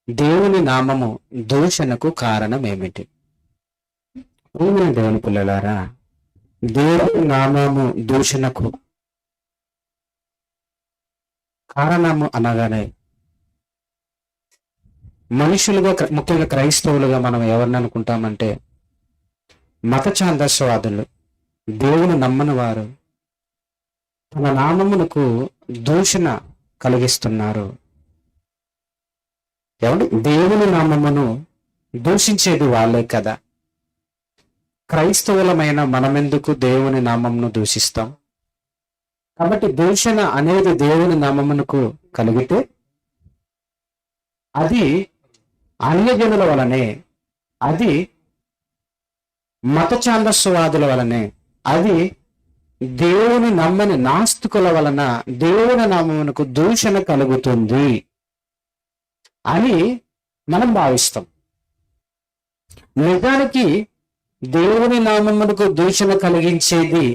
దేవుని నామము దూషణకు కారణం ఏమిటి? ప్రియమైన దేవుని పిల్లలారా, దేవుని నామము దూషణకు కారణము అనగానే మనుషులుగా, ముఖ్యంగా క్రైస్తవులుగా మనం ఎవరిని అనుకుంటామంటే మత ఛాందస్వాదులు, దేవుని నమ్మని వారు తన నామమునకు దూషణ కలిగిస్తున్నారు. ఎవరు? దేవుని నామమును దూషించేది వాళ్ళే కదా. క్రైస్తవులమైన మనమెందుకు దేవుని నామమును దూషిస్తాం? కాబట్టి దూషణ అనేది దేవుని నామమునకు కలిగితే అది అన్యజనుల వలనే, అది మత ఛాందస్వాదుల వలనే, అది దేవుని నమ్మని నాస్తికుల వలన దేవుని నామమునకు దూషణ కలుగుతుంది అని మనం భావిస్తాం. నిజానికి దేవుని నామమునకు దూషణ కలిగించేది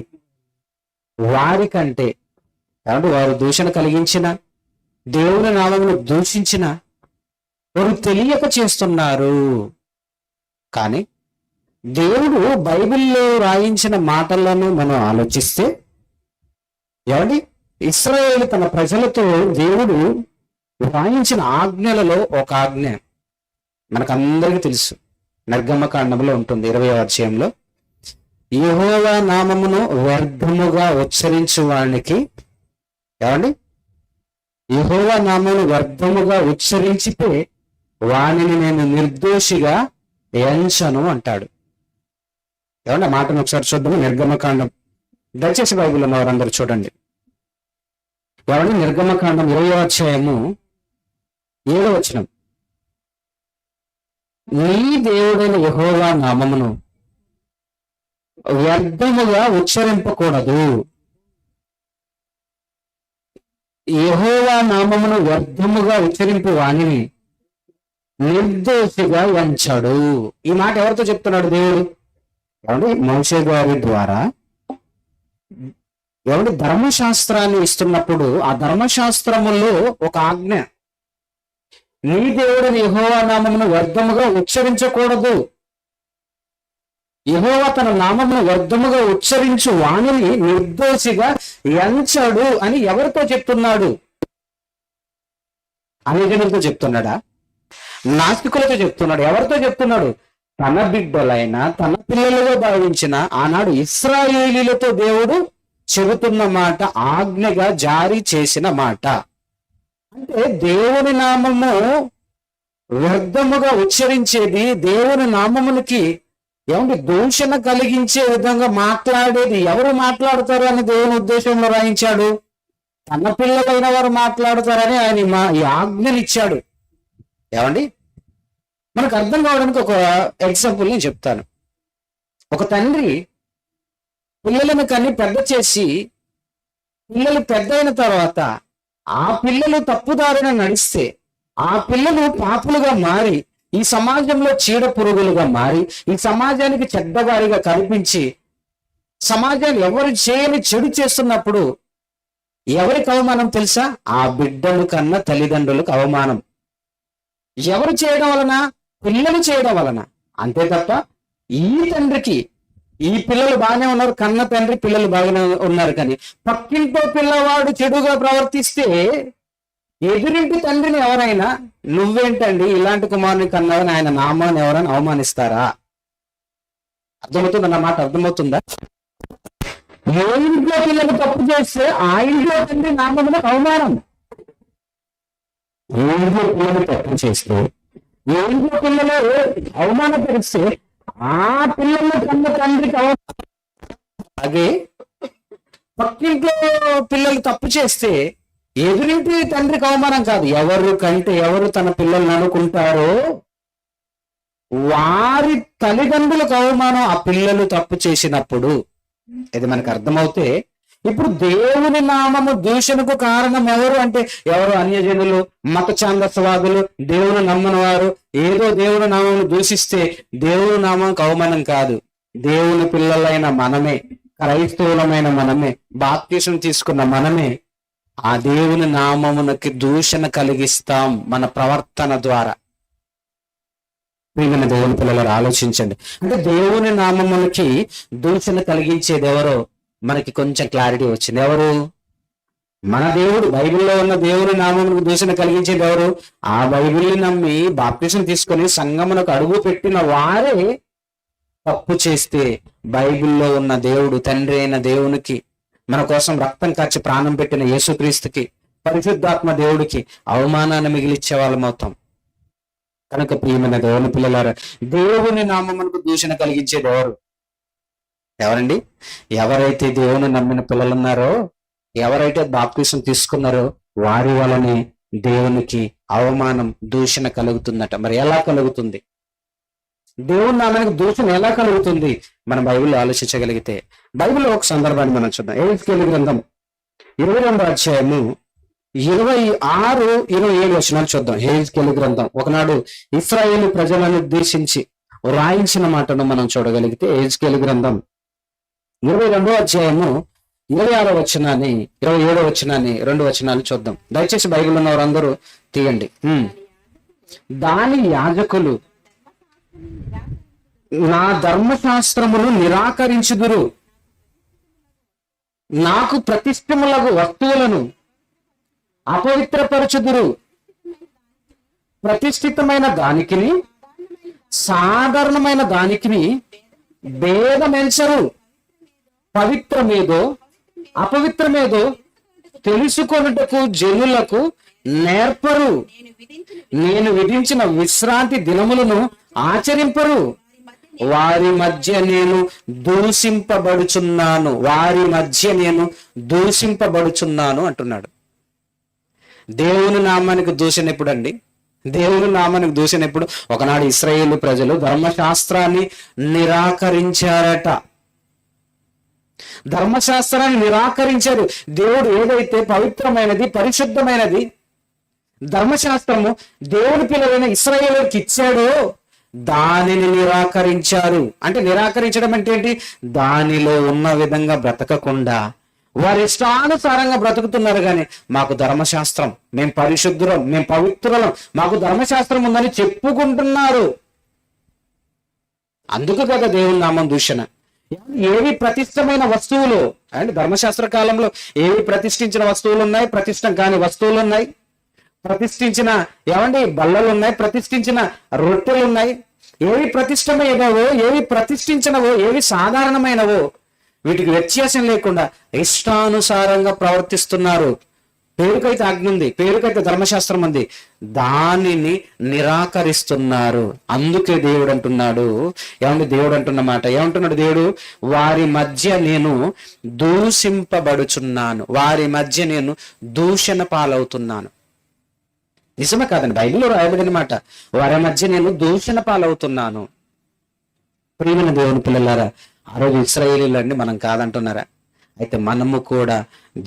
వారికంటే, కాబట్టి వారు దూషణ కలిగించిన, దేవుని నామమును దూషించిన వారు తెలియక చేస్తున్నారు. కానీ దేవుడు బైబిల్లో రాయించిన మాటలను మనం ఆలోచిస్తే, ఏమండి, ఇశ్రాయేలు తన ప్రజలతో దేవుడు రాయించిన ఆజ్ఞలలో ఒక ఆజ్ఞ మనకందరికీ తెలుసు. నిర్గమకాండంలో ఉంటుంది 20వ అధ్యాయంలో, యెహోవా నామమును వ్యర్థముగా ఉచ్చరించు వానికి, ఏమండి, యెహోవా నామమును వ్యర్థముగా ఉచ్చరించితే వానిని నేను నిర్దోషిగా ఎంచను అంటాడు. ఏమండి, ఆ మాటను ఒకసారి చూద్దాము. నిర్గమకాండం, దయచేసి బైబిల్ ఉన్న వారందరూ చూడండి. ఏమండి, నిర్గమకాండం 20వ అధ్యాయము 7వ వచనం, నీ దేవుడైన యెహోవా నామమును వ్యర్థముగా ఉచ్చరింపకూడదు. యెహోవా నామమును వ్యర్థముగా ఉచ్చరింపు వాణిని నిర్దోషిగా ఎంచడు. ఈ మాట ఎవరితో చెప్తున్నాడు దేవుడు? ఏమంటే మోషే గారి ద్వారా. ఏమంటే ధర్మశాస్త్రాన్ని ఇస్తున్నప్పుడు ఆ ధర్మశాస్త్రములో ఒక ఆజ్ఞ, నీ దేవుడిని యెహోవా నామమును వ్యర్థముగా ఉచ్చరించకూడదు. యెహోవా తన నామమును వ్యర్థముగా ఉచ్చరించు వాణిని నిర్దోషిగా ఎంచడు అని ఎవరితో చెప్తున్నాడు? అనేజనులతో చెప్తున్నాడా? నాస్తికులతో చెప్తున్నాడు? ఎవరితో చెప్తున్నాడు? తన బిడ్డలైన, తన పిల్లలుగా భావించిన ఆనాడు ఇశ్రాయేలీలతో దేవుడు చెబుతున్న మాట, ఆజ్ఞగా జారీ చేసిన మాట. అంటే దేవుని నామము వ్యర్థముగా ఉచ్చరించేది, దేవుని నామమునికి ఏమంటే దూషణ కలిగించే విధంగా మాట్లాడేది ఎవరు మాట్లాడతారు అని దేవుని ఉద్దేశంలో రాయించాడు? తన పిల్లలైన వారు మాట్లాడతారని ఆయన ఈ ఆజ్ఞనిచ్చాడు. ఏమండి, మనకు అర్థం కావడానికి ఒక ఎగ్జాంపుల్ నేను చెప్తాను. ఒక తండ్రి పిల్లలను కని పెద్ద చేసి, పిల్లలు పెద్ద అయిన తర్వాత ఆ పిల్లలు తప్పుదారిన నడిస్తే, ఆ పిల్లలు పాపులుగా మారి, ఈ సమాజంలో చీడ పురుగులుగా మారి, ఈ సమాజానికి చెడ్డవారిగా కనిపించి, సమాజాన్ని ఎవరు చేయని చెడు చేస్తున్నప్పుడు ఎవరికి అవమానం తెలుసా? ఆ బిడ్డలు కన్నా తల్లిదండ్రులకు అవమానం. ఎవరు చేయడం వలన? పిల్లలు చేయడం వలన. అంతే తప్ప ఈ తండ్రికి, ఈ పిల్లలు బాగానే ఉన్నారు, కన్న తండ్రి పిల్లలు బాగానే ఉన్నారు, కానీ పక్కింటో పిల్లవాడు చెడుగా ప్రవర్తిస్తే ఎదురింటి తండ్రిని ఎవరైనా నువ్వేంటండి ఇలాంటి కుమారుని కన్నావని ఆయన నామాన్ని ఎవరైనా అవమానిస్తారా? అర్థమవుతుంది అన్నమాట? అర్థమవుతుందా? ఏ ఇంట్లో పిల్లలు తప్పు చేస్తే ఆ ఇంట్లో తండ్రి నామములకు అవమానం. ఏ ఇంట్లో పిల్లలు తప్పు చేస్తే, ఏ ఇంట్లో పిల్లలు అవమానపరిస్తే ఆ పిల్లలు కన్న తండ్రికి అవమానం. అలాగే పక్కింట్లో పిల్లలు తప్పు చేస్తే ఎదురింటి తండ్రికి అవమానం కాదు. ఎవరు కంటే ఎవరు తన పిల్లల్ని అనుకుంటారో వారి తల్లిదండ్రులకు అవమానం ఆ పిల్లలు తప్పు చేసినప్పుడు. ఇది మనకు అర్థమవుతే, ఇప్పుడు దేవుని నామము దూషణకు కారణం ఎవరు అంటే, ఎవరు? అన్యజనులు, మత ఛాందస్వాదులు, దేవుని నమ్మని వారు. ఏదో దేవుని నామమును దూషిస్తే దేవుని నామంకి అవమానం కాదు, దేవుని పిల్లలైన మనమే, క్రైస్తవులమైన మనమే, బాప్తిసం తీసుకున్న మనమే ఆ దేవుని నామమునకి దూషణ కలిగిస్తాం మన ప్రవర్తన ద్వారా. ప్రియమైన దేవుని పిల్లలు ఆలోచించండి. అంటే దేవుని నామములకి దూషణ కలిగించేది ఎవరో మనకి కొంచెం క్లారిటీ వచ్చింది. ఎవరు? మన దేవుడు. బైబిల్లో ఉన్న దేవుని నామములకు దూషణ కలిగించేది ఎవరు? ఆ బైబిల్ని నమ్మి బాప్తిసం తీసుకొని సంఘమునకు అడుగు పెట్టిన వారే తప్పు చేస్తే బైబిల్లో ఉన్న దేవుడు, తండ్రి అయిన దేవునికి, మన కోసం రక్తం కార్చి ప్రాణం పెట్టిన యేసుక్రీస్తుకి, పరిశుద్ధాత్మ దేవుడికి అవమానాన్ని మిగిలిచ్చే వాళ్ళం అవుతాం. కనుక ప్రియమైన దేవుని పిల్లలారా, దేవుని నామమునకు దూషణ కలిగించేది ఎవరు? ఎవరండి? ఎవరైతే దేవుని నమ్మిన పిల్లలు ఉన్నారో, ఎవరైతే బాప్తిసం తీసుకున్నారో వారి వలనే దేవునికి అవమానం, దూషణ కలుగుతుందట. మరి ఎలా కలుగుతుంది? దేవుని నామానికి దూషణ ఎలా కలుగుతుంది? మనం బైబిల్లో ఆలోచించగలిగితే, బైబిల్లో ఒక సందర్భాన్ని మనం చూద్దాం. ఎహెజ్కేలు గ్రంథం 22వ అధ్యాయము 26, 27 వచనాలు చూద్దాం. ఎహెజ్కేలు గ్రంథం ఒకనాడు ఇశ్రాయేలు ప్రజలను ఉద్దేశించి రాయించిన మాటను మనం చూడగలిగితే, ఎహెజ్కేలు గ్రంథం 22వ అధ్యాయము 26వ వచనాన్ని, 27వ వచనాన్ని, 2 వచనాలు చూద్దాం. దయచేసి బైబిల్ ఉన్న వారందరూ తీయండి. దాని యాజకులు నా ధర్మశాస్త్రమును నిరాకరించుదురు, నాకు ప్రతిష్ఠములకు వస్తువులను అపవిత్రపరచుదురు, ప్రతిష్ఠితమైన దానికిని సాధారణమైన దానికిని భేదమెంచరు, పవిత్రమేదో అపవిత్రమేదో తెలుసుకొనుటకు జనులకు నేర్పరు, నేను విధించిన విశ్రాంతి దినములను ఆచరింపరు, వారి మధ్య నేను దూషింపబడుచున్నాను, వారి మధ్య నేను దూషింపబడుచున్నాను అంటున్నాడు. దేవుని నామానికి దూషణ ఎప్పుడండి? దేవుని నామానికి దూషణ ఎప్పుడు? ఒకనాడు ఇశ్రాయేలు ప్రజలు ధర్మశాస్త్రాన్ని నిరాకరించారట. ధర్మశాస్త్రాన్ని నిరాకరించారు. దేవుడు ఏదైతే పవిత్రమైనది, పరిశుద్ధమైనది ధర్మశాస్త్రము దేవుని పిల్లలైన ఇశ్రాయేలుకి ఇచ్చాడో దానిని నిరాకరించారు. అంటే నిరాకరించడం అంటే ఏంటి? దానిలో ఉన్న విధంగా బ్రతకకుండా వారి ఇష్టానుసారంగా బ్రతుకుతున్నారు. కానీ మాకు ధర్మశాస్త్రం, మేము పరిశుద్ధులం, మేము పవిత్రులం, మాకు ధర్మశాస్త్రం ఉందని చెప్పుకుంటున్నారు. అందుకు కదా దేవుని నామం దూషణ. ఏవి ప్రతిష్టమైన వస్తువులు అండ్ ధర్మశాస్త్ర కాలంలో ఏవి ప్రతిష్ఠించిన వస్తువులు ఉన్నాయి, ప్రతిష్టం కాని వస్తువులు ఉన్నాయి. ప్రతిష్ఠించిన బల్లలు ఉన్నాయి, ప్రతిష్ఠించిన రొట్టెలు ఉన్నాయి. ఏవి ప్రతిష్టమైనవో, ఏవి ప్రతిష్ఠించినవో, ఏవి సాధారణమైనవో వీటికి వ్యత్యాసం లేకుండా ఇష్టానుసారంగా ప్రవర్తిస్తున్నారు. పేరుకైతే ఆజ్ఞ ఉంది, పేరుకైతే ధర్మశాస్త్రం ఉంది, దానిని నిరాకరిస్తున్నారు. అందుకే దేవుడు అంటున్నాడు, దేవుడు అంటున్న మాట ఏమంటున్నాడు దేవుడు? వారి మధ్య నేను దూషింపబడుచున్నాను, వారి మధ్య నేను దూషణ పాలవుతున్నాను. నిజమే కాదండి? బైబిల్లో రాయబడిన మాట, వారి మధ్య నేను దూషణ పాలవుతున్నాను. ప్రియమైన దేవుని పిల్లలారా, ఆ రోజు ఇశ్రాయేలీయులండి, మనం కాదంటున్నారా? అయితే మనము కూడా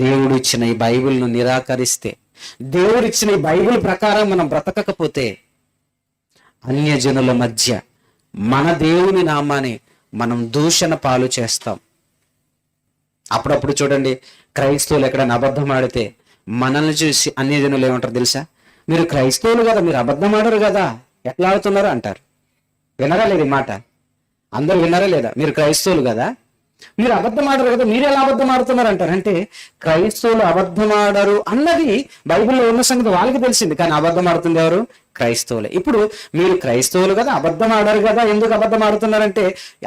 దేవుడు ఇచ్చిన ఈ బైబిల్ను నిరాకరిస్తే, దేవుడు ఇచ్చిన ఈ బైబిల్ ప్రకారం మనం బ్రతకకపోతే, అన్యజనుల మధ్య మన దేవుని నామాన్ని మనం దూషణ పాలు చేస్తాం. అప్పుడప్పుడు చూడండి, క్రైస్తవులు ఎక్కడైనా అబద్ధం ఆడితే మనల్ని చూసి అన్యజనులు ఏమంటారు తెలుసా? మీరు క్రైస్తవులు కదా, మీరు అబద్ధం ఆడరు కదా, ఎట్లా ఆడుతున్నారు అంటారు. వినరా లేదు ఈ మాట? అందరు విన్నారా లేదా? మీరు క్రైస్తవులు కదా, మీరు అబద్ధం ఆడరు కదా, మీరు ఎలా అబద్ధం ఆడుతున్నారు అంటారు. అంటే క్రైస్తవులు అబద్ధం ఆడరు అన్నది బైబిల్లో ఉన్న సంగతి వాళ్ళకి తెలిసింది, కానీ అబద్ధం ఆడుతుంది ఎవరు? క్రైస్తవులే. ఇప్పుడు మీరు క్రైస్తవులు కదా, అబద్ధం ఆడారు కదా, ఎందుకు అబద్ధం ఆడుతున్నారంటే,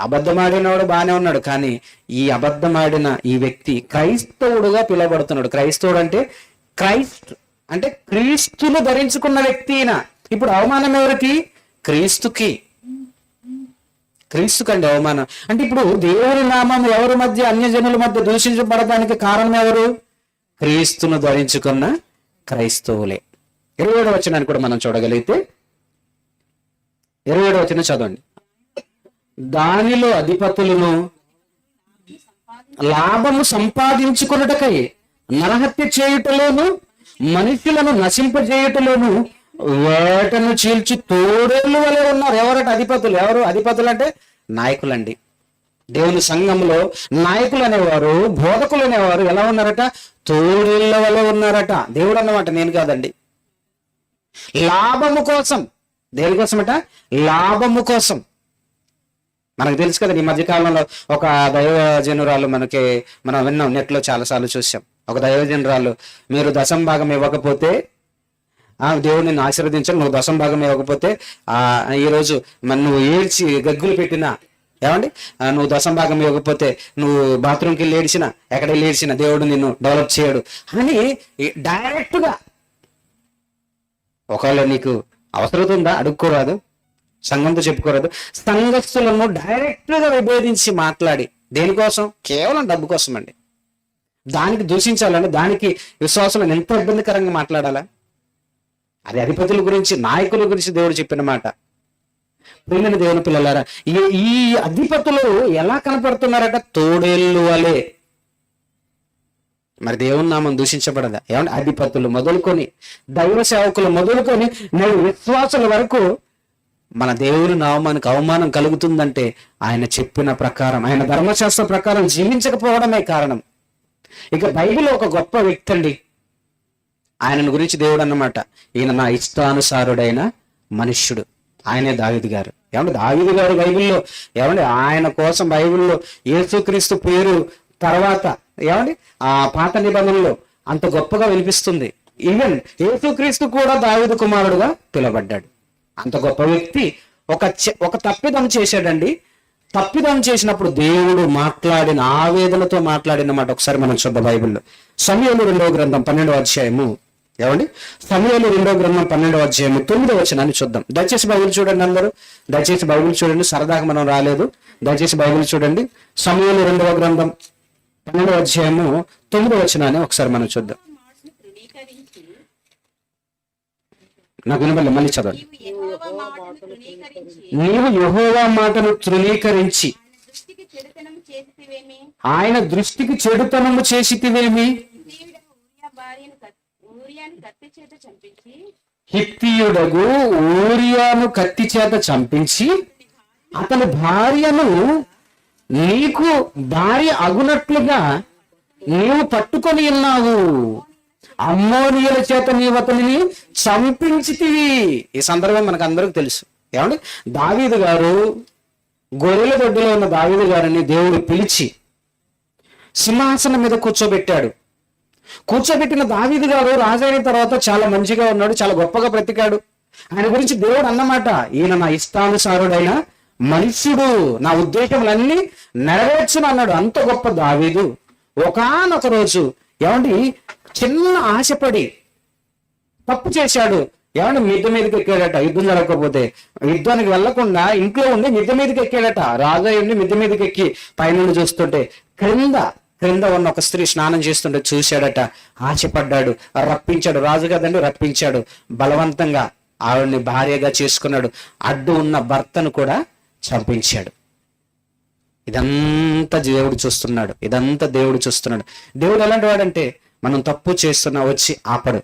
అబద్ధం ఆడినవాడు బాగానే ఉన్నాడు, కానీ ఈ అబద్ధం ఆడిన ఈ వ్యక్తి క్రైస్తవుడుగా పిలువబడుతున్నాడు. క్రైస్తవుడు అంటే అంటే క్రీస్తును ధరించుకున్న వ్యక్తి. ఇప్పుడు అవమానం ఎవరికి? క్రీస్తుకి. క్రీస్తుకండి అవమానం. అంటే ఇప్పుడు దేవుని నామం ఎవరి మధ్య, అన్యజనుల మధ్య దూషించబడడానికి కారణం ఎవరు? క్రీస్తును ధరించుకున్న క్రైస్తవులే. 27వ వచనాన్ని కూడా మనం చూడగలిగితే, 27వ వచనం చదవండి. దానిలో అధిపతులను లాభము సంపాదించుకున్నటకై నరహత్య చేయుటలోను, మనుషులను నశింపజేయుటలోను వేటను చీల్చి తోడేళ్ళు వలె ఉన్నారు. ఎవరట అధిపతులు? ఎవరు అధిపతులు? అంటే నాయకులండి. దేవుని సంఘంలో నాయకులు అనేవారు, బోధకులు అనేవారు ఎలా ఉన్నారట? తోడేళ్ల వలె ఉన్నారట. దేవుడు అన్నమాట, నేను కాదండి. లాభము కోసం దేనికోసమట? లాభము కోసం. మనకు తెలుసు కదా, ఈ మధ్యకాలంలో ఒక దైవజనురాలు మనం విన్నాం, నెట్లో చాలాసార్లు చూసాం. ఒక దైవజనురాలు, మీరు దశంభాగం ఇవ్వకపోతే దేవుడు నిన్ను ఆశీర్వదించాలి, నువ్వు దశంభాగం ఇవ్వకపోతే ఈరోజు నువ్వు ఏడ్చి గగ్గులు పెట్టినా, ఏమండి, నువ్వు దశంభాగం ఇవ్వకపోతే, నువ్వు బాత్రూమ్కి వెళ్ళి ఏడ్చినా, ఎక్కడ వెళ్ళి ఏడ్చినా దేవుడు నిన్ను డెవలప్ చేయడు అని డైరెక్ట్గా. ఒకవేళ నీకు అవసరం ఉందా అడుక్కోరాదు, సంఘంతో చెప్పుకోరాదు. సంఘస్థులను డైరెక్ట్గా విభేదించి మాట్లాడి, దేనికోసం? కేవలం డబ్బు కోసం అండి. దానికి దూషించాలని, దానికి విశ్వాసులను ఎంత ఇబ్బందికరంగా మాట్లాడాలా? అది అధిపతుల గురించి, నాయకుల గురించి దేవుడు చెప్పిన మాట. ప్రియమైన దేవుని పిల్లలారా, ఈ అధిపతులు ఎలా కనపడుతున్నారట? తోడేళ్ళు వలే. మరి దేవుని నామం దూషించబడదా? ఏమంటే అధిపతులు మొదలుకొని, దైవ సేవకులు మొదలుకొని, నేడు విశ్వాసుల వరకు మన దేవుని నామానికి అవమానం కలుగుతుందంటే ఆయన చెప్పిన ప్రకారం, ఆయన ధర్మశాస్త్ర ప్రకారం జీవించకపోవడమే కారణం. ఇక బైబిల్ ఒక గొప్ప వ్యక్తి అండి, ఆయనను గురించి దేవుడు అన్నమాట, ఈయన నా ఇష్టానుసారుడైన మనుష్యుడు. ఆయనే దావీదు గారు. ఏమంటే దావీదు గారు బైబిల్లో, ఏమంటే ఆయన కోసం బైబిల్లో యేసుక్రీస్తు పేరు తర్వాత, ఏమండి, ఆ పాత నిబంధనలో అంత గొప్పగా వినిపిస్తుంది. ఈవెన్ యేసుక్రీస్తు కూడా దావీదు కుమారుడుగా పిలువబడ్డాడు. అంత గొప్ప వ్యక్తి ఒక తప్పిదం చేశాడండి. తప్పిదం చేసినప్పుడు దేవుడు మాట్లాడిన, ఆవేదనతో మాట్లాడిన మాట ఒకసారి మనం చూద్దాం బైబిల్లో. సమూయేలు 2వ గ్రంథం 12వ అధ్యాయము, ఏమండి, సమూయేలు 2వ గ్రంథం 12వ అధ్యాయము 9వ వచనాన్ని చూద్దాం. దయచేసి బైబిల్ చూడండి అందరూ, దయచేసి బైబిల్ చూడండి. సరదాగా మనం రాలేదు, దయచేసి బైబిల్ చూడండి. సమూయేలు 2వ గ్రంథం 12వ అధ్యాయము 9వ వచనాన్ని ఒకసారి మనం చూద్దాం. నాకు వినబడలే, మళ్ళీ చదవండి. నీవు యెహోవా మాటను తృణీకరించి ఆయన దృష్టికి చెడుతనము చేసితివేమి? హిత్తీయుడగు ఊరియాను కత్తి చేత చంపించి అతని భార్యను నీకు భార్య అగునట్లుగా నీవు పట్టుకొని ఉన్నావు. అమ్మోనీయుల చేత నీవు అతనిని చంపించితివి. ఈ సందర్భం మనకు అందరికి తెలుసు. ఏమండి, దావీదు గారు, గొర్రెల దొడ్డిలో ఉన్న దావీదు గారిని దేవుడు పిలిచి సింహాసనం మీద కూర్చోబెట్టాడు. కూర్చోబెట్టిన దావీదు గారు రాజైన తర్వాత చాలా మంచిగా ఉన్నాడు, చాలా గొప్పగా బ్రతికాడు. ఆయన గురించి దేవుడు అన్నమాట, ఈయన నా ఇష్టానుసారుడైన మనుష్యుడు, నా ఉద్దేశములన్నీ నెరవేర్చును అన్నాడు. అంత గొప్ప దావీదు ఒకానొక రోజు, ఏమండి, చిన్న ఆశపడి తప్పు చేశాడు. ఏమంటే మిద్దె మీదకి ఎక్కాడట, యుద్ధం జరగకపోతే. యుద్ధానికి వెళ్లకుండా ఇంట్లో ఉండి మిద్దె మీదకి ఎక్కాడట. రాజు ఉండి మిద్దె మీదకి ఎక్కి పైనుండి చూస్తుంటే క్రింద ఉన్న ఒక స్త్రీ స్నానం చేస్తుంటే చూశాడట, ఆశపడ్డాడు, రప్పించాడు. రాజు కదండి, రప్పించాడు. బలవంతంగా ఆవిడ్ని భార్యగా చేసుకున్నాడు. అడ్డు ఉన్న భర్తను కూడా చంపించాడు. ఇదంతా దేవుడు చూస్తున్నాడు, ఇదంతా దేవుడు చూస్తున్నాడు. దేవుడు ఎలాంటి వాడంటే, మనం తప్పు చేస్తున్నా వచ్చి ఆపడు.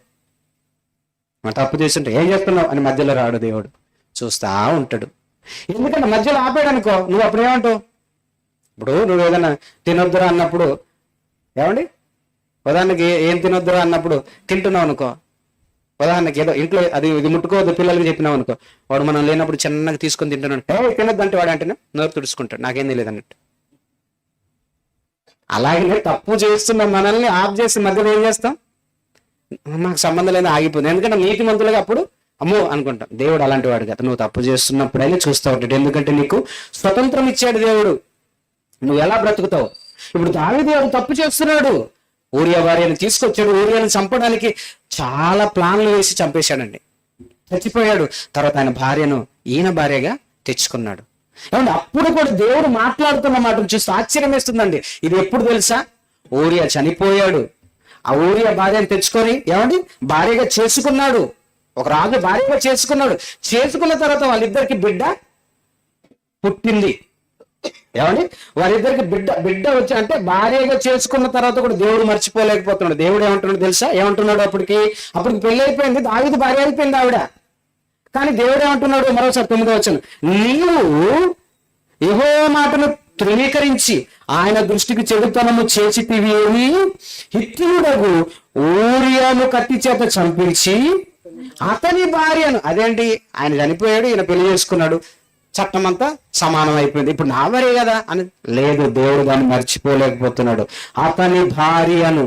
మనం తప్పు చేస్తుంటే ఏం చేస్తున్నావు అని మధ్యలో రాడు. దేవుడు చూస్తా ఉంటాడు. ఎందుకంటే మధ్యలో ఆపాడు అనుకో, నువ్వు అప్పుడు ఏమంటావు? ఇప్పుడు నువ్వు ఏదైనా తినొద్దురా అన్నప్పుడు, ఏమండి, ఉదాహరణకి ఏం తినొద్దురా అన్నప్పుడు తింటున్నావు అనుకో. ఉదాహరణకి ఏదో ఇంట్లో అది ఇది ముట్టుకోవద్దు పిల్లలకి చెప్పినావు అనుకో, వాడు మనం లేనప్పుడు చిన్నగా తీసుకొని తింటున్నాడు. తినొద్దు అంటే వాడు అంటేనే నోరు తుడుచుకుంటాడు, నాకేం తెలియదు అన్నట్టు. అలాగే తప్పు చేస్తున్న మనల్ని ఆఫ్ చేసి మధ్యలో ఏం చేస్తాం? మాకు సంబంధం లేదా ఆగిపోతుంది. ఎందుకంటే నీతి మంతులుగా అప్పుడు అమ్మో అనుకుంటాం. దేవుడు అలాంటి వాడు కదా, నువ్వు తప్పు చేస్తున్నప్పుడైనా చూస్తూ ఉంటాడు. ఎందుకంటే నీకు స్వతంత్రం ఇచ్చాడు దేవుడు, నువ్వు ఎలా బ్రతుకుతావు. ఇప్పుడు దావీదు తప్పు చేస్తున్నాడు, ఊరియా భార్యను తీసుకొచ్చాడు. ఊరియాను చంపడానికి చాలా ప్లాన్లు వేసి చంపేశాడండి, చచ్చిపోయాడు. తర్వాత ఆయన భార్యను ఈయన భార్యగా తెచ్చుకున్నాడు. ఏమంటే అప్పుడు కూడా దేవుడు మాట్లాడుతున్న మాటను చూస్తే ఆశ్చర్యం వేస్తుందండి. ఇది ఎప్పుడు తెలుసా? ఊరియా చనిపోయాడు, ఆ ఊరియా భార్యను తెచ్చుకొని, ఏమండి, భార్యగా చేసుకున్నాడు. ఒక రాజు భార్యగా చేసుకున్నాడు. చేసుకున్న తర్వాత వాళ్ళిద్దరికి బిడ్డ పుట్టింది. ఏమండి, వారిద్దరికి బిడ్డ వచ్చి, అంటే భార్యగా చేసుకున్న తర్వాత కూడా దేవుడు మర్చిపోలేకపోతున్నాడు. దేవుడు ఏమంటున్నాడు తెలుసా? ఏమంటున్నాడు? అప్పటికి పెళ్లి అయిపోయింది, దావీదు భార్య అయిపోయింది ఆవిడ. కానీ దేవుడు ఏమంటున్నాడు? మరోసారి 9వ వచనం, నీవు యెహోవా మాటను తృణీకరించి ఆయన దృష్టికి చెడుతనము చేసితివి అని హిత్తీయుడగు ఊరియాను కత్తి చేత చంపించి అతని భార్యను, అదేంటి ఆయన చనిపోయాడు, ఈయన పెళ్లి చేసుకున్నాడు, చట్టం అంతా సమానం అయిపోయింది, ఇప్పుడు నా భార్య కదా అని. లేదు, దేవుడు దాన్ని మర్చిపోలేకపోతున్నాడు. అతని భార్యను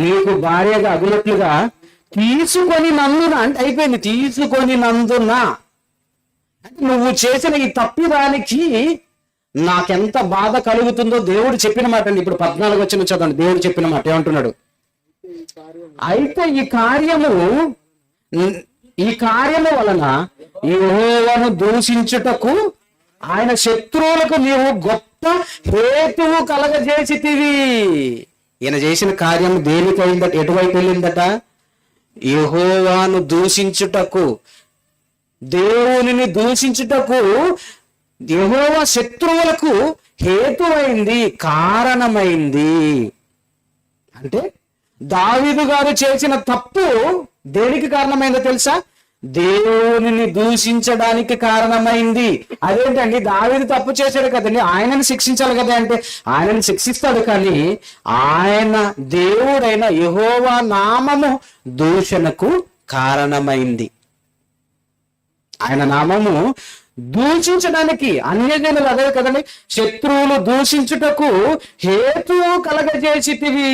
నీకు భార్యగా అగునట్లుగా తీసుకొని నందున, అంటే అయిపోయింది, తీసుకొని నందున అంటే నువ్వు చేసిన ఈ తప్పిదానికి నాకెంత బాధ కలుగుతుందో దేవుడు చెప్పిన మాట అండి. ఇప్పుడు 14 వచనం చదవండి, దేవుడు చెప్పిన మాట ఏమంటున్నాడు? అయితే ఈ కార్యము వలన యెహోవాను దూషించుటకు ఆయన శత్రువులకు నీవు గొప్ప హేతువు కలగజేసితివి. ఈయన చేసిన కార్యం దేనికి అయిందట? ఎటువైపు వెళ్ళిందట? యెహోవాను దూషించుటకు, దేవునిని దూషించుటకు యెహోవా శత్రువులకు హేతువైంది, కారణమైంది. అంటే దావీదు గారు చేసిన తప్పు దేనికి కారణమైందో తెలుసా? దేవునిని దూషించడానికి కారణమైంది. అదేంటండి, దావీదు తప్పు చేశాడు కదండి, ఆయనని శిక్షించాలి కదా అంటే ఆయనని శిక్షిస్తాడు, కానీ ఆయన దేవుడైన యెహోవా నామము దూషణకు కారణమైంది. ఆయన నామము దూషించడానికి, అన్యజనులు అదే కదండి, శత్రువులు దూషించుటకు హేతు కలగజేసితివి.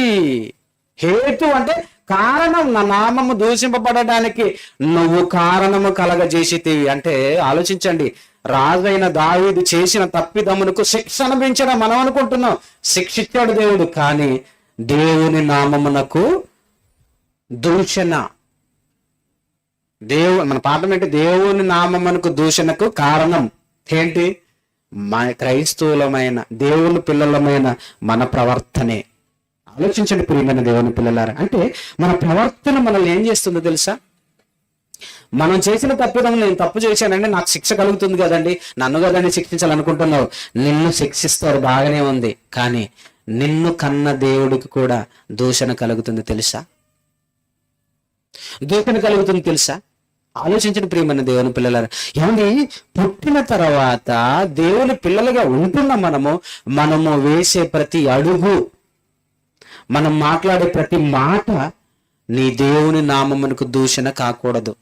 హేతు అంటే కారణం, నా నామము దూషింపబడడానికి నువ్వు కారణము కలగజేసితివి. అంటే ఆలోచించండి, రాజైన దావీదు చేసిన తప్పిదమునకు శిక్ష అనుభవించడం మనం అనుకుంటున్నాం, శిక్షించాడు దేవుడు, కానీ దేవుని నామమునకు దూషణ. మన పాఠం ఏంటి? దేవుని నామమునకు దూషణకు కారణం ఏంటి? మన క్రైస్తవులమైన దేవుని పిల్లలమైన మన ప్రవర్తనే. ఆలోచించండి ప్రియమైన దేవుని పిల్లలారా, అంటే మన ప్రవర్తన మనల్ని ఏం చేస్తుందో తెలుసా? మనం చేసిన తప్పిదం, నేను తప్పు చేశానండి నాకు శిక్ష కలుగుతుంది కదండి, నన్ను కదండి శిక్షించాలనుకుంటున్నావు, నిన్ను శిక్షిస్తారు, బాగానే ఉంది, కానీ నిన్ను కన్న దేవుడికి కూడా దూషణ కలుగుతుంది తెలుసా? దూషణ కలుగుతుంది తెలుసా? ఆలోచించండి ప్రియమైన దేవుని పిల్లలారా. ఏమండి, పుట్టిన తర్వాత దేవుని పిల్లలుగా ఉంటున్న మనము వేసే ప్రతి అడుగు, మనం మాట్లాడే ప్రతి మాట నీ దేవుని నామమునకు దూషణ కాకూడదు.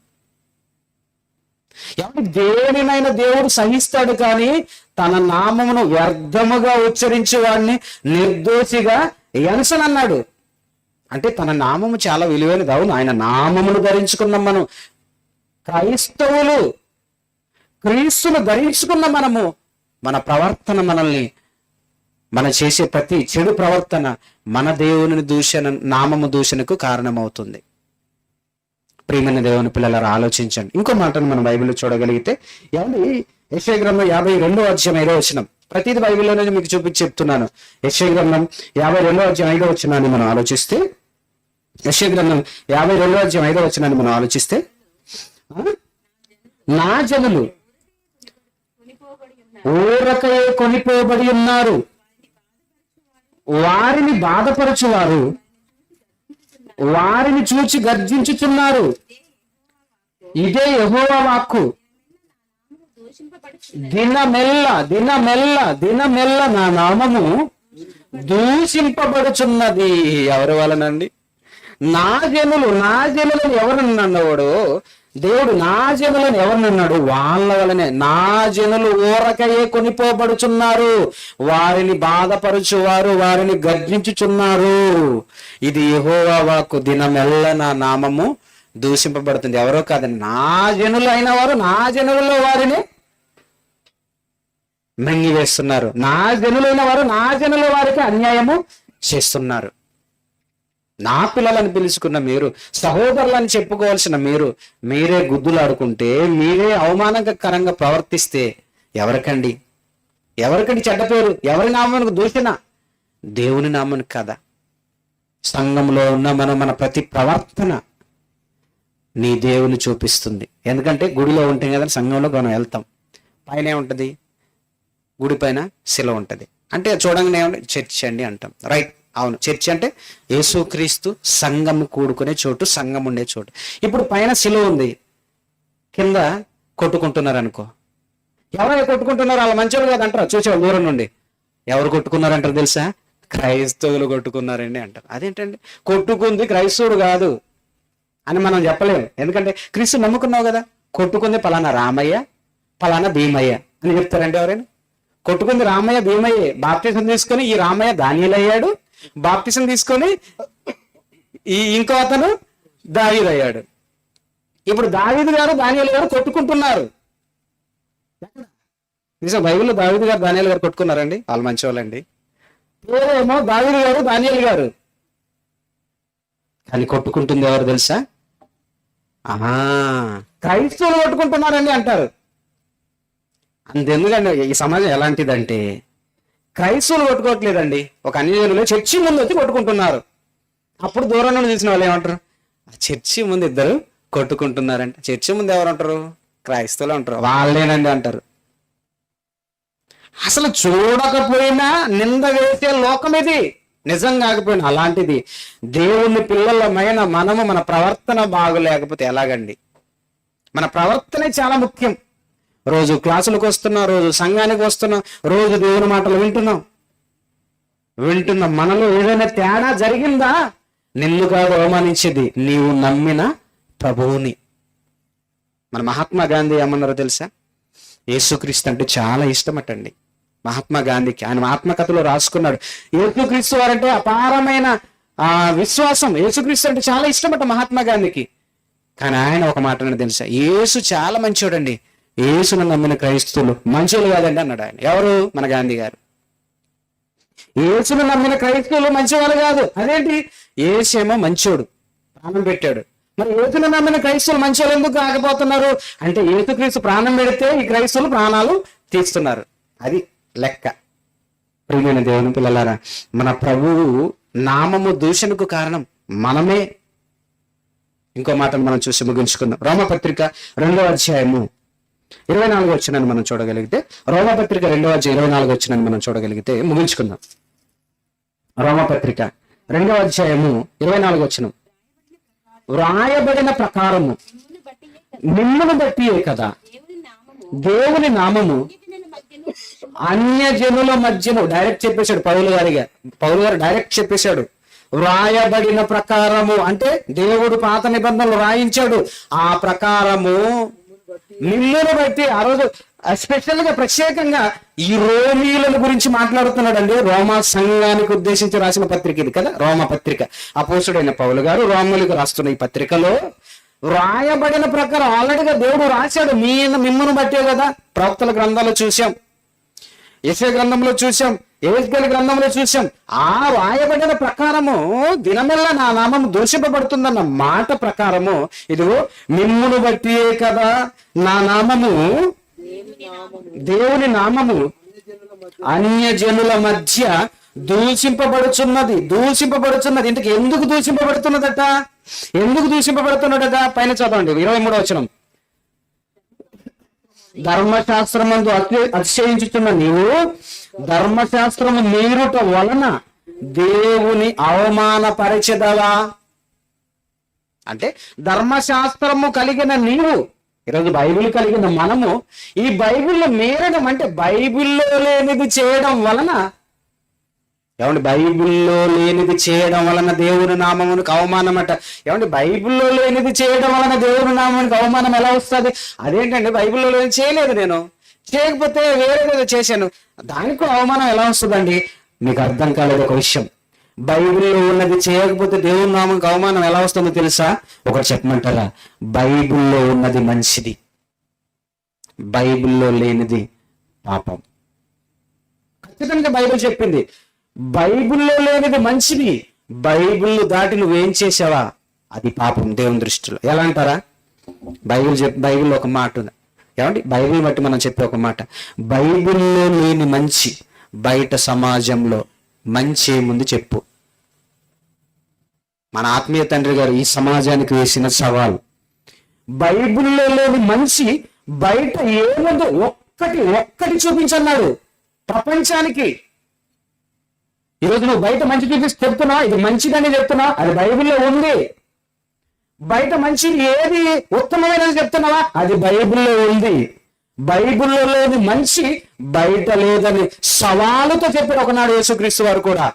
ఏమంటే దేవునినైనా దేవుడు సహిస్తాడు, కానీ తన నామమును వ్యర్థముగా ఉచ్చరించే వాడిని నిర్దోషిగా ఎంచనన్నాడు. అంటే తన నామము చాలా విలువైనది. అవును, ఆయన నామమును ధరించుకున్నాం మనం, క్రైస్తవులు, క్రీస్తును ధరించుకున్న మన ప్రవర్తన మనల్ని, మనం చేసే ప్రతి చెడు ప్రవర్తన మన దేవుని నామము దూషణకు కారణమవుతుంది. ప్రియమైన దేవుని పిల్లలారా ఆలోచించండి. ఇంకో మాటను మనం బైబిల్లో చూడగలిగితే, ఏమండి, యెషయా గ్రంథం 52వ అధ్యాయం 5వ వచనం, ప్రతిది బైబిల్లోనే మీకు చెప్తున్నాను. యెషయా గ్రంథం 52వ అధ్యాయం 5వ వచనాన్ని మనం ఆలోచిస్తే, యెషయా గ్రంథం 52వ అధ్యాయం 5వ వచనాన్ని మనం ఆలోచిస్తే, నా జనులు ఊరకయే కొనిపోబడి ఉన్నారు, వారిని బాధపరచువారు వారిని చూచి గర్జించుచున్నారు, ఇదే యెహోవా వాక్కు. దినమెల్ల నా నామము దూషింపబడుచున్నది. ఎవరి వలనండి? నా జనులను ఎవరన్నాడు దేవుడు? నా జనులను ఎవరినన్నాడు? వాళ్ళ వలనే. నా జనులు ఊరకయే కొనిపోబడుచున్నారు, వారిని బాధపరుచువారు వారిని గర్జించుచున్నారు, ఇది యెహోవా వాక్కు. దినమెల్ల నా నామము దూషింపబడుతుంది. ఎవరో కాదండి, నా జనులు అయిన వారు నా జనులలో వారిని మింగివేస్తున్నారు. నా జనులైన వారు నా జనుల వారికి అన్యాయము చేస్తున్నారు. నా పిల్లలని పిలుచుకున్న మీరు, సహోదరులని చెప్పుకోవాల్సిన మీరే గుద్దులాడుకుంటే, మీరే అవమానకరంగా ప్రవర్తిస్తే ఎవరికండి చెడ్డ పేరు? ఎవరి నామానికి దూషణ? దేవుని నామానికి కదా. సంఘంలో ఉన్న మన ప్రతి ప్రవర్తన నీ దేవుని చూపిస్తుంది. ఎందుకంటే గుడిలో ఉంటాం కదా, సంఘంలో మనం వెళ్తాం, పైన ఏముంటది? గుడి పైన శిల ఉంటది. అంటే చూడంగానే చర్చ్ అండి అంటాం, రైట్? అవును, చర్చ్ అంటే యేసుక్రీస్తు సంఘం కూడుకునే చోటు, సంఘం ఉండే చోటు. ఇప్పుడు పైన శిలువ ఉంది, కింద కొట్టుకుంటున్నారు అనుకో, ఎవరైనా కొట్టుకుంటున్నారు, వాళ్ళ మంచోళ్ళు కదా అంటారు చూసేవాళ్ళు దూరం నుండి. ఎవరు కొట్టుకున్నారంటారు తెలుసా? క్రైస్తవులు కొట్టుకున్నారండి అంటారు. అదేంటండి, కొట్టుకుంది క్రైస్తవుడు కాదు అని మనం చెప్పలేము. ఎందుకంటే క్రీస్తు నమ్ముకున్నావు కదా, కొట్టుకుంది పలానా రామయ్య పలానా భీమయ్య అని చెప్తారండి ఎవరైనా? కొట్టుకుంది రామయ్య భీమయ్యే. బాప్టిజం తీసుకొని ఈ రామయ్య దానియేలు అయ్యాడు, బాప్టిజం తీసుకొని ఇంకో అతను దావీదు అయ్యాడు. ఇప్పుడు దావీదు గారు దానియేలు గారు కొట్టుకుంటున్నారు. నిజం, బైబిల్లో దావీదు గారు దానియేలు గారు కొట్టుకున్నారండి, వాళ్ళు మంచి వాళ్ళండి. పేరేమో దావీదు గారు దానియేలు గారు, కానీ కొట్టుకుంటుంది ఎవరు తెలుసా? క్రైస్తవులు కొట్టుకుంటున్నారండి అంటారు. అంతెందుకండి, ఈ సమాజం ఎలాంటిదంటే క్రైస్తవులు కొట్టుకోవట్లేదండి, ఒక అన్యజనులు చర్చి ముందు వచ్చి కొట్టుకుంటున్నారు. అప్పుడు దూరం నుండి చూసిన వాళ్ళు ఏమంటారు? చర్చి ముందు ఇద్దరు కొట్టుకుంటున్నారంటే చర్చి ముందు ఎవరు ఉంటారు? క్రైస్తవులు ఉంటారు, వాళ్ళేనండి అంటారు. అసలు చూడకపోయినా నింద వేసే లోకం ఇది, నిజం కాకపోయినా. అలాంటిది దేవుని పిల్లలమైన మనము మన ప్రవర్తన బాగలేకపోతే ఎలాగండి? మన ప్రవర్తనే చాలా ముఖ్యం. రోజు క్లాసులకు వస్తున్నాం, రోజు సంఘానికి వస్తున్నాం, రోజు దేవుని మాటలు వింటున్నాం. మనలో ఏదైనా తేడా జరిగిందా? నిన్ను కాదు అవమానించేది, నీవు నమ్మిన ప్రభువుని. మన మహాత్మా గాంధీ ఏమన్నారో తెలుసా? యేసుక్రీస్తు అంటే చాలా ఇష్టమటండి మహాత్మా గాంధీకి. ఆయన ఆత్మకథలో రాసుకున్నాడు, యేసుక్రీస్తు వారంటే అపారమైన విశ్వాసం, యేసుక్రీస్తు అంటే చాలా ఇష్టమట మహాత్మా గాంధీకి. కానీ ఆయన ఒక మాట అన్నాడు తెలుసా? యేసు చాలా మంచోడండి, యేసును నమ్మిన క్రైస్తవులు మంచోళ్ళు కాదండి అన్నాడు ఆయన. ఎవరు? మన గాంధీ గారు. యేసును నమ్మిన క్రైస్తవులు మంచివాళ్ళు కాదు. అదేంటి? యేసేమో మంచోడు, ప్రాణం పెట్టాడు. మరి యేసును నమ్మిన క్రైస్తవులు మంచోళ్ళు ఎందుకు కాకపోతున్నారు అంటే, యేసుక్రీస్తు ప్రాణం పెడితే ఈ క్రైస్తవులు ప్రాణాలు తీస్తున్నారు. అది లెక్క. ప్రియమైన దేవుని పిల్లలారా, మన ప్రభువు నామము దూషణకు కారణం మనమే. ఇంకో మాటను మనం చూసి ముగించుకుందాం. రోమపత్రిక 2వ అధ్యాయము 24 వచనాన్ని మనం చూడగలిగితే, రోమపత్రిక 2వ అధ్యాయం 24 వచనాన్ని మనం చూడగలిగితే ముగించుకుందాం. రోమపత్రిక 2వ అధ్యాయము 24 వచనం, వ్రాయబడిన ప్రకారము మిమ్మును బట్టియే కదా దేవుని నామము అన్యజనుల మధ్యను, డైరెక్ట్ చెప్పేశాడు పౌలు గారు డైరెక్ట్ చెప్పేశాడు. వ్రాయబడిన ప్రకారము అంటే దేవుడు పాత నిబంధనలు రాయించాడు, ఆ ప్రకారము మిమ్మును బట్టి. ఆ రోజు స్పెషల్ గా ప్రత్యేకంగా ఈ రోమీయుల గురించి మాట్లాడుతున్నాడు అండి. రోమా సంఘానికి ఉద్దేశించి రాసిన పత్రిక ఇది కదా, రోమ పత్రిక. అపోస్తుడైన పౌలు గారు రోమీయులకు రాస్తున్న ఈ పత్రికలో వ్రాయబడిన ప్రకారం ఆల్రెడీగా దేవుడు రాశాడు. మిమ్మును బట్టే కదా. ప్రవక్తల గ్రంథాలు చూసాం, యెషయా గ్రంథంలో చూసాం, యెహెజ్కేలు గ్రంథంలో చూసాం. ఆ వ్రాయబడిన ప్రకారము దినమెల్లా నా నామం దూషింపబడుతుందన్న మాట ప్రకారము ఇదిగో మిమ్మును బట్టియే కదా నా నామము, దేవుని నామము అన్యజనుల మధ్య దూషింపబడుచున్నది. ఇంతకు ఎందుకు దూషింపబడుతున్నదట? పైన చదవండి 23వ వచనం. ధర్మశాస్త్రమందు అతిశయించుతున్న నీవు ధర్మశాస్త్రము మీరుట వలన దేవుని అవమానపరచెదవా? అంటే ధర్మశాస్త్రము కలిగిన నీవు, ఈరోజు బైబిల్ కలిగిన మనము ఈ బైబిల్లో మీరడం అంటే బైబిల్లో లేనిది చేయడం వలన, ఏమండి బైబిల్లో లేనిది చేయడం వలన దేవుని నామమునికి అవమానం అట. ఏమండి బైబిల్లో లేనిది చేయడం వలన దేవుని నామానికి అవమానం ఎలా వస్తుంది? అదేంటండి, బైబిల్లో లేని చేయలేదు, నేను చేయకపోతే వేరేదో చేశాను, దానికి అవమానం ఎలా వస్తుందండి? మీకు అర్థం కాలేదు ఒక విషయం. బైబిల్లో ఉన్నది చేయకపోతే దేవుని నామానికి అవమానం ఎలా వస్తుందో తెలుసా? ఒకటి చెప్పమంటారా? బైబిల్లో ఉన్నది మంచిది, బైబిల్లో లేనిది పాపం. ఖచ్చితంగా బైబిల్ చెప్పింది. బైబిల్లో లేనిది మంచిది, బైబిల్ దాటి నువ్వేం చేసావా అది పాపం దేవుని దృష్టిలో. ఎలా అంటారా? బైబిల్లో ఒక మాట ఉంది. ఏమండి బైబిల్ బట్టి మనం చెప్పే ఒక మాట, బైబిల్లో లేని మంచి బయట సమాజంలో మంచి ఏముంది చెప్పు. మన ఆత్మీయ తండ్రి గారు ఈ సమాజానికి వేసిన సవాల్, బైబిల్లో లేని మంచి బయట ఏముందో ఒక్కటి చూపించన్నాడు ప్రపంచానికి. ఈరోజు నువ్వు బయట మంచి చూపిస్తే చెప్తున్నావు, ఇది మంచిదని చెప్తున్నావు, అది బైబిల్లో ఉంది. బయట మంచి ఏది ఉత్తమమైనది చెప్తున్నావా, అది బైబిల్లో ఉంది. బైబిల్లో లేని మంచి బయట లేదని సవాలుతో చెప్పాడు ఒకనాడు యేసుక్రీస్తు వారు కూడా.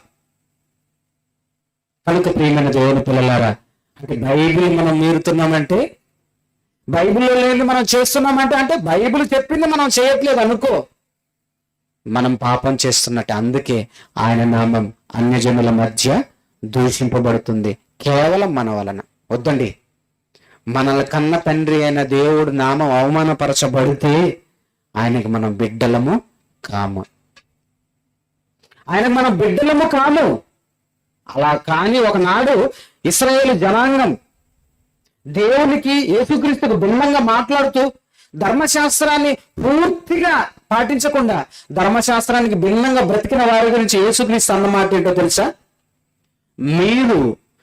కనుక ప్రియమైన దేవుని పిల్లలారా, అంటే బైబిల్ మనం మీరుతున్నామంటే, బైబిల్లో లేని మనం చేస్తున్నామంటే, అంటే బైబిల్ చెప్పింది మనం చేయట్లేదు అనుకో, మనం పాపం చేస్తున్నట్టు. అందుకే ఆయన నామం అన్యజనుల మధ్య దూషింపబడుతుంది కేవలం మన వలన. వద్దండి, మనల కన్న తండ్రి అయిన దేవుడు నామం అవమానపరచబడితే ఆయనకి మనం బిడ్డలము కాము. ఆయనకు మనం బిడ్డలము కాము. అలా కాని ఒకనాడు ఇశ్రాయేలు జనాంగం దేవునికి, యేసుక్రీస్తుకు భిన్నంగా మాట్లాడుతూ ధర్మశాస్త్రాన్ని పూర్తిగా పాటించకుండా ధర్మశాస్త్రానికి భిన్నంగా బ్రతికిన వారి గురించి యేసుక్రీస్తు అన్నమాట ఏంటో తెలుసా? మీరు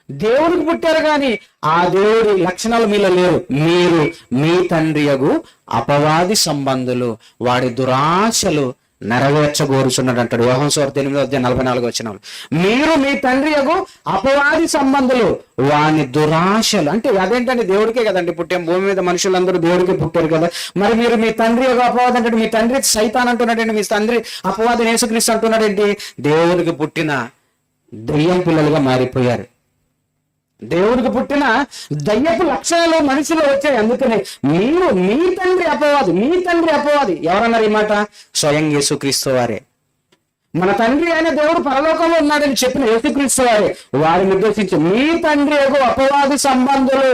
దేవుడికి పుట్టారు కానీ ఆ దేవుడి లక్షణాలు మీలో లేవు. మీరు మీ తండ్రియగు అపవాది సంబంధులు, వాడి దురాశలు నెరవేర్చగోరుచున్నాడు అంటాడు యోహాను సువార్త 8:44. మీరు మీ తండ్రియగు అపవాది సంబంధులు, వాని దురాశలు. అంటే అదేంటండి, దేవుడికే కదండి పుట్టాం, భూమి మీద మనుషులందరూ దేవుడికి పుట్టారు కదా. మరి మీరు మీ తండ్రి యొక్క అపవాది అంటే, మీ తండ్రి సైతాన్ అంటున్నాడండి, మీ తండ్రి అపవాది యేసుక్రీస్తు అంటున్నాడేంటి? దేవుడికి పుట్టిన దయ్యం పిల్లలుగా మారిపోయారు. దేవుడికి పుట్టిన దయ్యపు లక్షణాలు మనిషిలో వచ్చాయి. అందుకనే మీరు మీ తండ్రి అపవాది, మీ తండ్రి అపవాది. ఎవరన్నారు ఈ మాట? స్వయం యేసుక్రీస్తు వారే. మన తండ్రి అయిన దేవుడు పరలోకంలో ఉన్నాడని చెప్పిన యేసుక్రీస్తు వారే వారిని ఉద్దేశించి మీ తండ్రి యొక్క అపవాది సంబంధులు.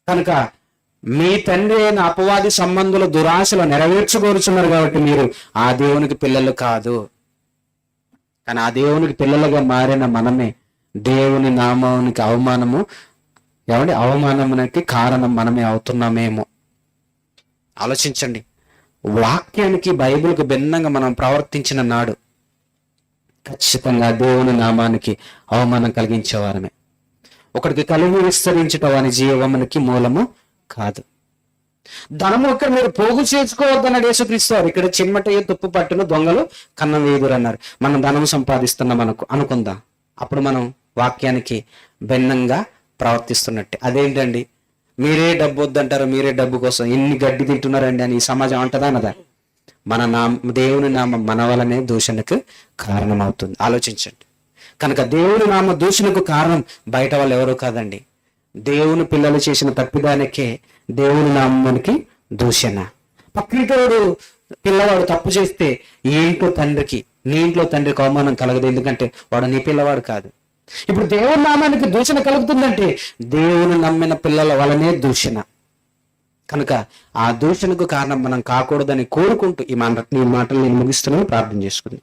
కనుక మీ తండ్రి అయిన అపవాది సంబంధుల దురాశలు నెరవేర్చుకోరుచున్నారు కాబట్టి మీరు ఆ దేవునికి పిల్లలు కాదు. కానీ ఆ దేవునికి పిల్లలుగా మారిన మనమే దేవుని నామానికి అవమానమునకి కారణం మనమే అవుతున్నామేమో. ఆలోచించండి. వాక్యానికి, బైబిల్కి భిన్నంగా మనం ప్రవర్తించిన నాడు ఖచ్చితంగా దేవుని నామానికి అవమానం కలిగించేవారమే. ఒకడికి కలిగి విస్తరించటం అని జీవమునికి మూలము కాదు. ధనము ఇక్కడ మీరు పోగు చేసుకోవద్దన్నాడు యేసుక్రీస్తు వారు. ఇక్కడ చిమ్మటయ్య తుప్పు పట్టును దొంగలు కన్నం వేదురు అన్నారు. మనం ధనం సంపాదిస్తున్నాం అనుకుందాం, అప్పుడు మనం వాక్యానికి భిన్నంగా ప్రవర్తిస్తున్నట్టే. అదేంటండి, మీరే డబ్బు వద్దంటారు, మీరే డబ్బు కోసం ఎన్ని గడ్డి తింటున్నారండి అని ఈ సమాజం అంటదా అన్నదా? దేవుని నామం మన వలనే దూషణకు కారణమవుతుంది. ఆలోచించండి. కనుక దేవుని నామ దూషణకు కారణం బయట వాళ్ళు ఎవరు కాదండి, దేవుని పిల్లలు చేసిన తప్పిదానికే దేవుని నామానికి దూషణ. పక్కింటోడు పిల్లవాడు తప్పు చేస్తే నీ ఇంట్లో తండ్రికి అవమానం కలగదు. ఎందుకంటే వాడు నీ పిల్లవాడు కాదు. ఇప్పుడు దేవుని నామానికి దూషణ కలుగుతుందంటే దేవుని నమ్మిన పిల్లల వలనే దూషణ. కనుక ఆ దూషణకు కారణం మనం కాకూడదని కోరుకుంటూ ఈ మాటలు నేను ముగిస్తున్నాను. ప్రార్థన చేసుకుంది.